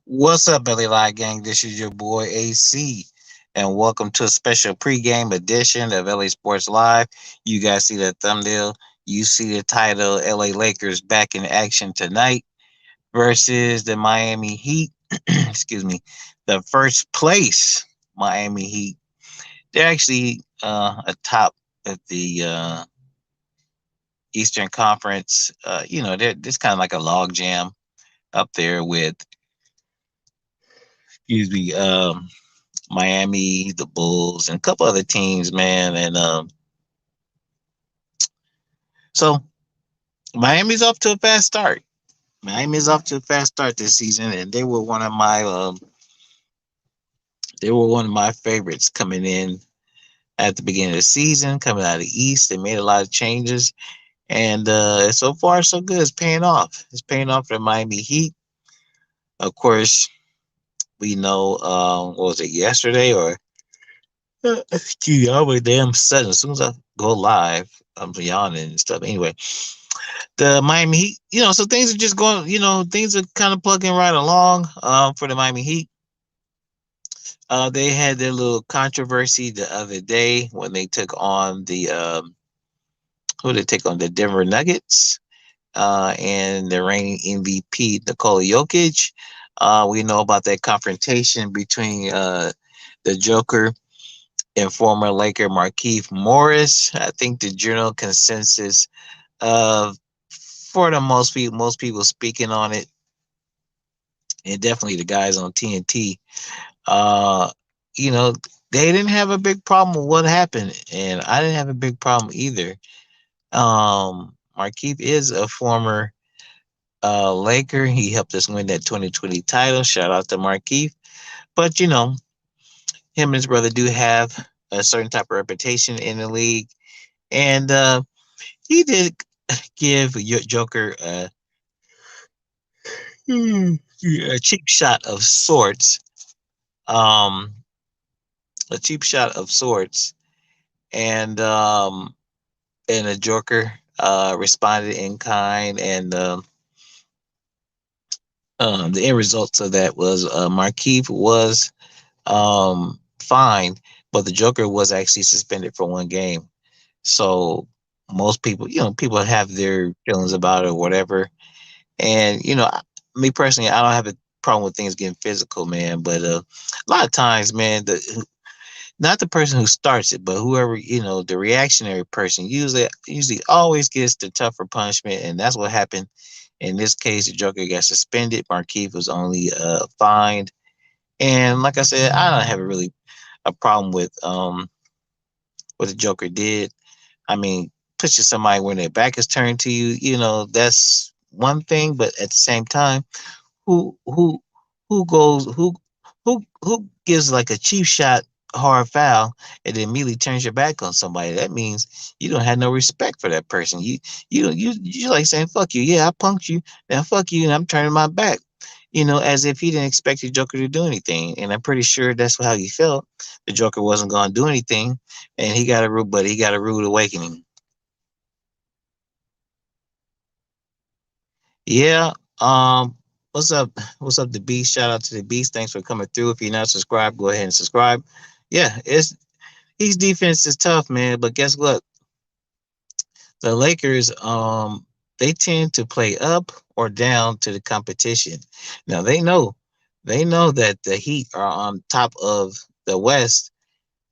What's up, Belly Light Gang? This is your boy AC, and welcome to a special pregame edition of LA Sports Live. You guys see the thumbnail, you see the title LA Lakers back in action tonight versus the Miami Heat. Excuse me, the first place Miami Heat. They're actually atop of the Eastern Conference. They're just kind of like a log jam up there with, excuse me, Miami, the Bulls, and a couple other teams, man. And so Miami's off to a fast start. Miami's off to a fast start this season, and they were one of my favorites coming in at the beginning of the season, coming out of the East. They made a lot of changes, and so far so good. It's paying off. It's paying off for the Miami Heat. Of course, we know what was it yesterday or gee, I always damn sudden. As soon as I go live, I'm yawning and stuff. Anyway, the Miami Heat, so things are just going, things are kind of plugging right along for the Miami Heat. They had their little controversy the other day when they took on who did they take on? The Denver Nuggets and the reigning MVP, Nikola Jokic. We know about that confrontation between the Joker and former Laker Markieff Morris. I think the general consensus of for the most people speaking on it, and definitely the guys on TNT, uh, you know, they didn't have a big problem with what happened, and I didn't have a big problem either. Markeith is a former Laker. He helped us win that 2020 title. Shout out to Markeith. But him and his brother do have a certain type of reputation in the league, and he did give Joker a cheap shot of sorts. Um, a cheap shot of sorts, and the Joker responded in kind, and the end results of that was Markeith was fined, but the Joker was actually suspended for 1 game. So most people, people have their feelings about it or whatever. And me personally, I don't have a problem with things getting physical, man. But a lot of times, man, not the person who starts it, but whoever, the reactionary person usually always gets the tougher punishment, and that's what happened in this case. The Joker got suspended. Markeith was only fined, and like I said, I don't have really a problem with what the Joker did. I mean, pushing somebody when their back is turned to you, that's one thing, but at the same time, who who who goes who gives like a cheap shot hard foul and then immediately turns your back on somebody? That means you don't have no respect for that person. You like saying fuck you. Yeah, I punked you. Now fuck you, and I'm turning my back. As if he didn't expect the Joker to do anything, and I'm pretty sure that's how he felt. The Joker wasn't going to do anything, and he got a rude awakening. Yeah. What's up? What's up, the Beast? Shout out to the Beast. Thanks for coming through. If you're not subscribed, go ahead and subscribe. Yeah, it's Heat's defense is tough, man. But guess what? The Lakers, they tend to play up or down to the competition. Now they know that the Heat are on top of the West.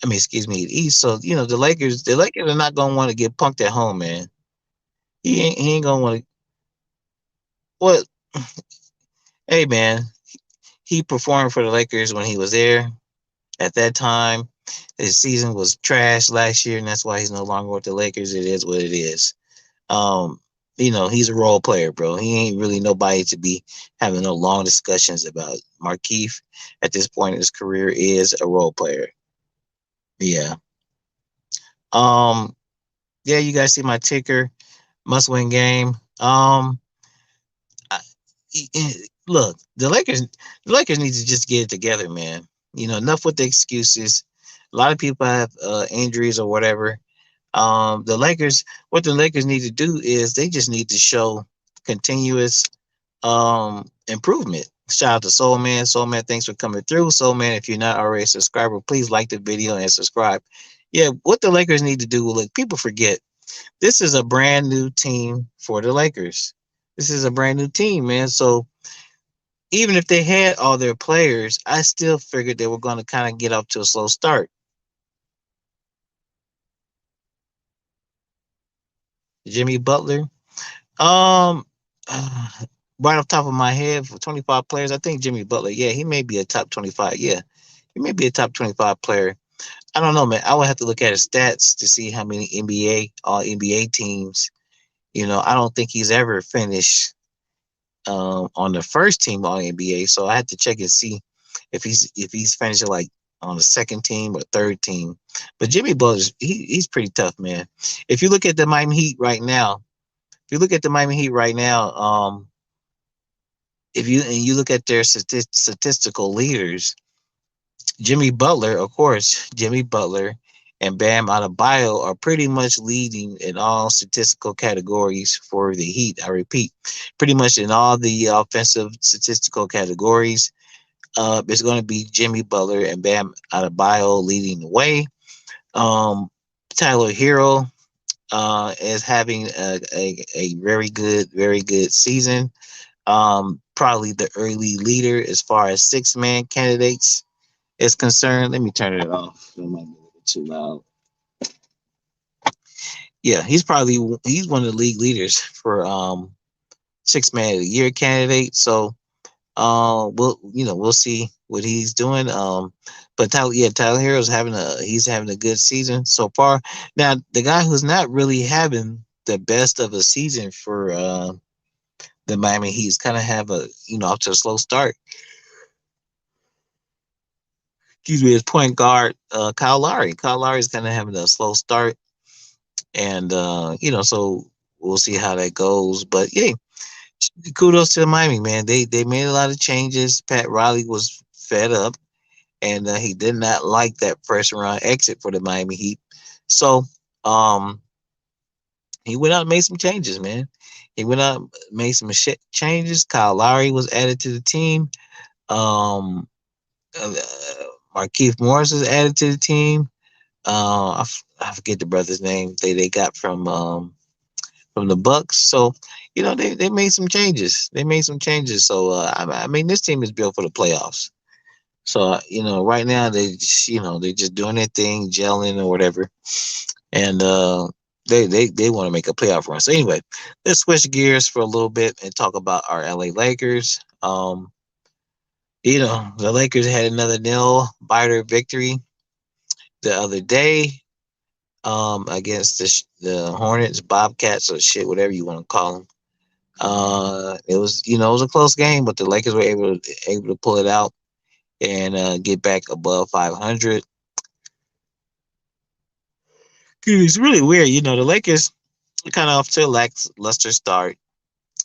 I mean, excuse me, the East. So the Lakers are not gonna want to get punked at home, man. He ain't gonna want to. What? Hey, man, he performed for the Lakers when he was there. At that time, his season was trash last year, and that's why he's no longer with the Lakers. It is what it is. Um, he's a role player, bro. He ain't really nobody to be having no long discussions about. Markeith, at this point in his career, is a role player. Yeah. Um, yeah, you guys see my ticker, must win game. I, Look, the Lakers need to just get it together, man. Enough with the excuses. A lot of people have injuries or whatever. What the Lakers need to do is they just need to show continuous improvement. Shout out to Soul Man. Soul Man, thanks for coming through. Soul Man, if you're not already a subscriber, please like the video and subscribe. Yeah, what the Lakers need to do, look, people forget this is a brand new team for the Lakers. This is a brand new team, man. So even if they had all their players, I still figured they were going to kind of get off to a slow start. Jimmy Butler, um, right off the top of my head, for 25 players, I think Jimmy Butler, yeah, he may be a top 25. Yeah, he may be a top 25 player. I don't know, man. I would have to look at his stats to see how many NBA, all NBA teams. I don't think he's ever finished on the first team all NBA. So I had to check and see if he's finishing like on the second team or third team. But Jimmy Butler, he's pretty tough, man. If you look at the Miami Heat right now, if you look at the Miami Heat right now, if you look at their statistical leaders, Jimmy Butler, of course, Jimmy Butler and Bam Adebayo are pretty much leading in all statistical categories for the Heat. I repeat, pretty much in all the offensive statistical categories. It's going to be Jimmy Butler and Bam Adebayo leading the way. Um, Tyler Hero is having a very good season. Probably the early leader as far as six-man candidates is concerned. Let me turn it off. It might be a little too loud. Yeah, he's one of the league leaders for six man of the year candidate. So we'll see what he's doing. But Tyler Hero's having a good season so far. Now the guy who's not really having the best of a season for the Miami Heat's kind of have a off to a slow start. Excuse me, his point guard Kyle Lowry. Kyle Lowry is kind of having a slow start, and so we'll see how that goes. But yeah, kudos to Miami, man. They made a lot of changes. Pat Riley was fed up, and he did not like that first round exit for the Miami Heat. So um, he went out and made some changes, man. He went out and made some changes. Kyle Lowry was added to the team. Um, uh, Markieff Morris was added to the team. I forget the brother's name they got from the Bucks. So, they made some changes. They made some changes. So, I mean, this team is built for the playoffs. So, right now they just doing their thing, gelling or whatever, and they want to make a playoff run. So anyway, let's switch gears for a little bit and talk about our LA Lakers. The Lakers had another nail biter victory the other day against the Hornets, Bobcats, or shit, whatever you want to call them. It was a close game, but the Lakers were able to pull it out and get back above 500. It's really weird, the Lakers are kind of off to a lackluster start.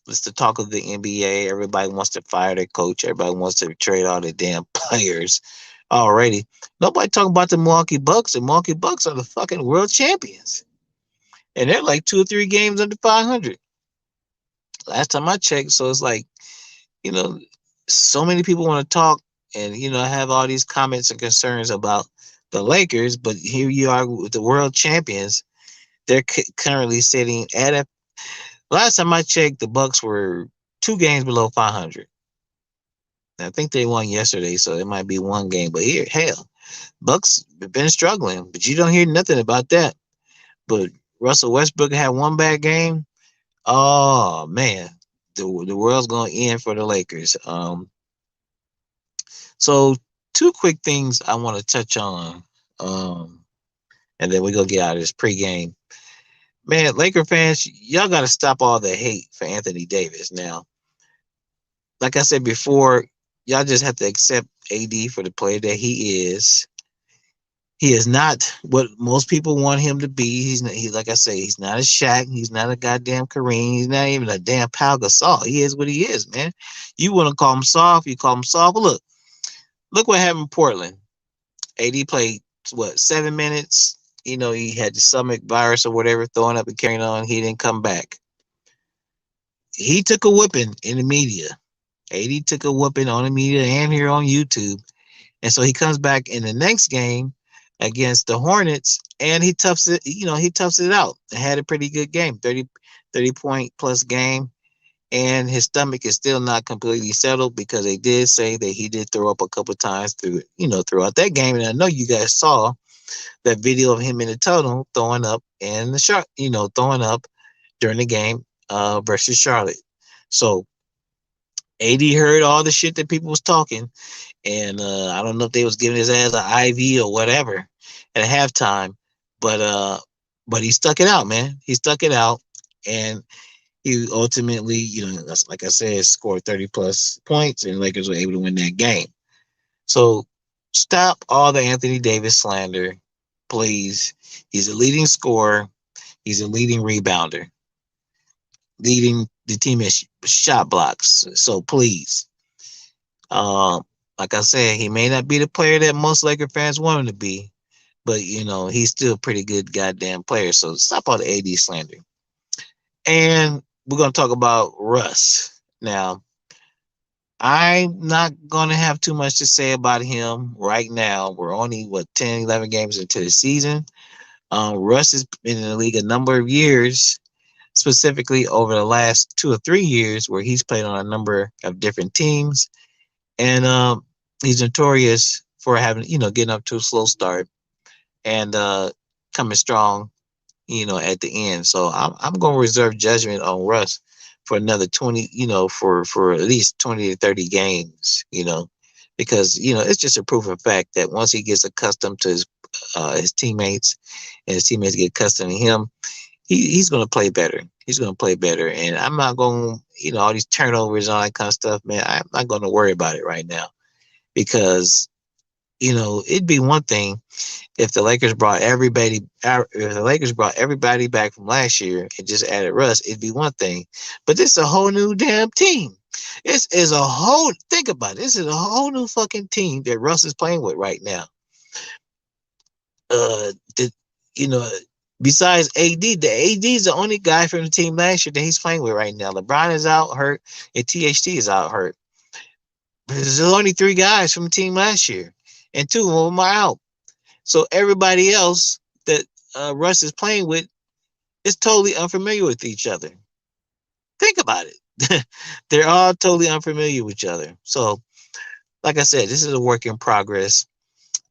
It's the talk of the NBA. Everybody wants to fire their coach. Everybody wants to trade all their damn players already. Nobody talking about the Milwaukee Bucks. The Milwaukee Bucks are the fucking world champions, and they're like 2 or 3 games under 500. Last time I checked, so it's like you know, so many people want to talk and have all these comments and concerns about the Lakers, but here you are with the world champions. They're currently sitting at a. Last time I checked, the Bucks were 2 games below 500. I think they won yesterday, so it might be one game. But here, hell, Bucks have been struggling, but you don't hear nothing about that. But Russell Westbrook had one bad game. Oh man, the world's going to end for the Lakers. So two quick things I want to touch on, um, and then we're gonna get out of this pregame. Man, Laker fans, y'all got to stop all the hate for Anthony Davis. Now, like I said before, y'all just have to accept AD for the player that he is. He is not what most people want him to be. He's not, like I say, he's not a Shaq. He's not a goddamn Kareem. He's not even a damn Pau Gasol. He is what he is, man. You want to call him soft, you call him soft. But look what happened in Portland. AD played what 7 minutes. He had the stomach virus or whatever, throwing up and carrying on. He didn't come back. He took a whipping in the media. AD took a whooping on the media and here on YouTube. And so he comes back in the next game against the Hornets and he toughs it, he toughs it out. Had a pretty good game, 30 point plus game. And his stomach is still not completely settled because they did say that he did throw up a couple times throughout that game. And I know you guys saw that video of him in the tunnel throwing up and the shot, throwing up during the game versus Charlotte. So AD heard all the shit that people was talking, and I don't know if they was giving his ass an IV or whatever at halftime, but but he stuck it out, man. He stuck it out, and he ultimately, like I said, scored 30 plus points, and Lakers were able to win that game. So stop all the Anthony Davis slander, please. He's a leading scorer. He's a leading rebounder, leading the team in shot blocks. So please, um, like I said, he may not be the player that most Laker fans want him to be, but he's still a pretty good goddamn player. So stop all the AD slander. And we're gonna talk about Russ now. I'm not going to have too much to say about him right now. We're only, 10, 11 games into the season. Russ has been in the league a number of years, specifically over the last 2 or 3 years, where he's played on a number of different teams. And he's notorious for having, getting up to a slow start and coming strong, at the end. So I'm going to reserve judgment on Russ for another 20, for at least 20 to 30 games, because it's just a proof of fact that once he gets accustomed to his teammates and his teammates get accustomed to him, he's going to play better. He's going to play better, and I'm not going, all these turnovers and all that kind of stuff, man. I'm not going to worry about it right now because it'd be one thing if the Lakers brought everybody back from last year and just added Russ, it'd be one thing. But this is a whole new damn team. Think about it. This is a whole new fucking team that Russ is playing with right now. The, you know, Besides AD, the AD is the only guy from the team last year that he's playing with right now. LeBron is out hurt and THT is out hurt. There's only 3 guys from the team last year, and 2 of them are out. So everybody else that Russ is playing with is totally unfamiliar with each other. Think about it. They're all totally unfamiliar with each other. So, like I said, this is a work in progress.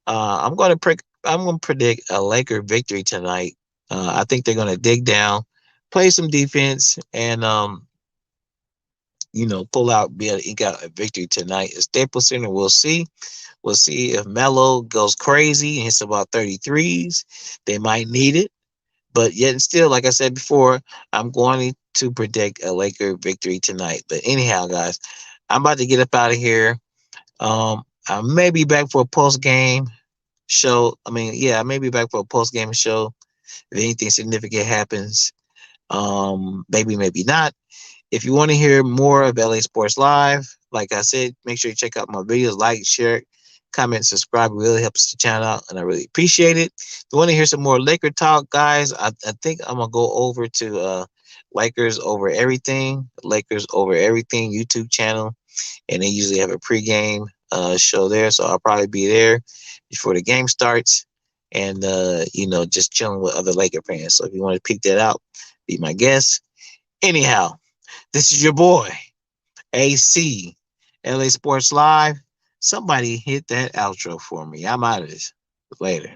I'm going to predict a Laker victory tonight. I think they're going to dig down, play some defense, and be able to eke out a victory tonight at Staples Center. We'll see. We'll see if Melo goes crazy and hits about 33s. They might need it. But yet and still, like I said before, I'm going to predict a Laker victory tonight. But anyhow, guys, I'm about to get up out of here. I may be back for a post-game show. I may be back for a post-game show if anything significant happens. Maybe not. If you want to hear more of LA Sports Live, like I said, make sure you check out my videos, like, share, comment, subscribe. It really helps the channel out, and I really appreciate it. If you want to hear some more Laker talk, guys, I think I'm going to go over to Lakers Over Everything YouTube channel, and they usually have a pregame show there, so I'll probably be there before the game starts, and just chilling with other Laker fans. So if you want to peek that out, be my guest. Anyhow, this is your boy, AC, LA Sports Live. Somebody hit that outro for me. I'm out of this. Later.